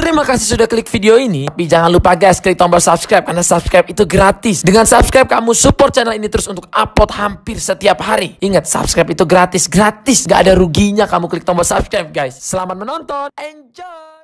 Terima kasih sudah klik video ini. Tapi jangan lupa guys, klik tombol subscribe karena subscribe itu gratis. Dengan subscribe kamu support channel ini terus untuk upload hampir setiap hari. Ingat, subscribe itu gratis, gak ada ruginya kamu klik tombol subscribe guys. Selamat menonton, enjoy.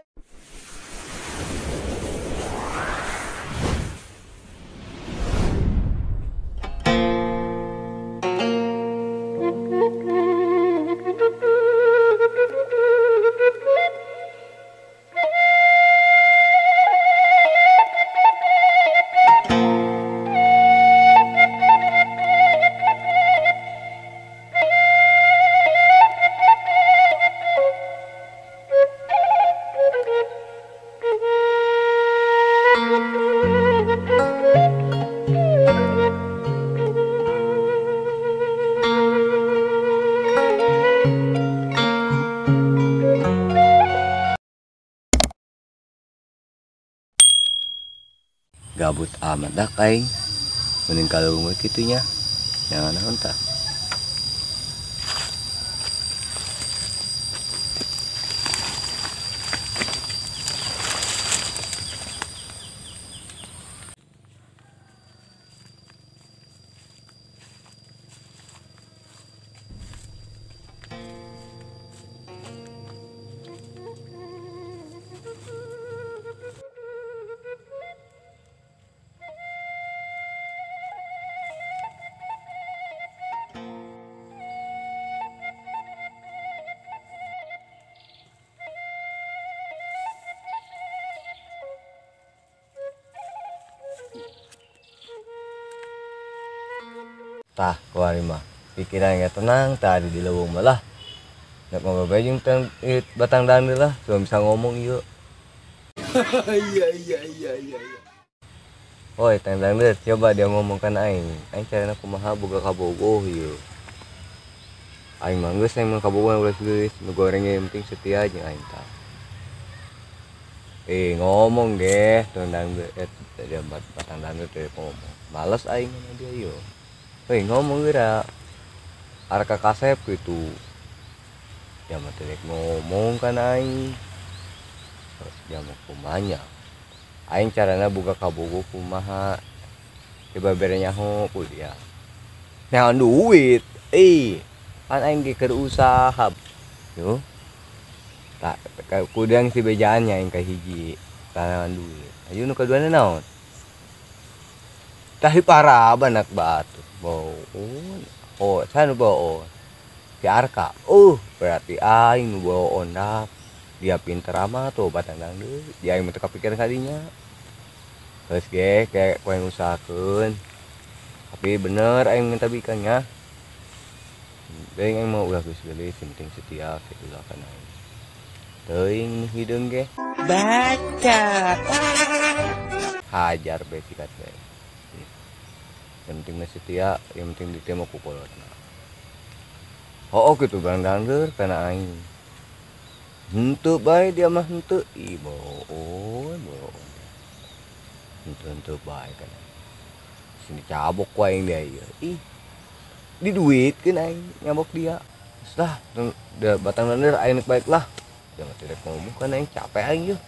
Gabut amat dah kain mending kalau gue gitunya jangan nonton. Tah kuari mah pikiran gak tenang tadi di lewung malah nak ngobrol bajing batang dangdut lah cuma bisa ngomong yuk. iya. Oi tang dangdut coba dia ngomongkan aing cara aku mah boga kabogoh yuk aing mah geus aing mah kabogoh geus gorengnya yang penting setia aja aing tah ngomong ge tang dangdut dia batang dangdut dia ngomong males aing sama dia yuk. Ngomong kira arka kasep gitu ya mah teh ngomong kan aing ya mah kumanya aing carana buka kabogo kumaha coba berenya ho ku dia nyaon duit kan aing ge keur usaha yo tak kudang si bejaannya aing ka hiji kan duit ayo nu kaduana naon tahi parah banak batu boon sana boon si Arka berarti aing nu boon dah dia pinter amat tuh batang dangdut dia aing mah teu kapikiran kadinya geus ge kayak koe ngusahakeun tapi bener aing minta bikannya aing mah ulah geus gelis penting setia kitu lah kan aing teuing hideung ge baca hajar be sikat be yang penting setia yang penting ditemu ku kolotna gitu bang dangdut karena aing henteu bae dia mah henteu boon henteu bae kan sini cabok ku aing dia ieu di duit kan aing nyabok dia sudah batang dangdut aing baik lah jangan tidak ngomong kan aing capek aing yeuh.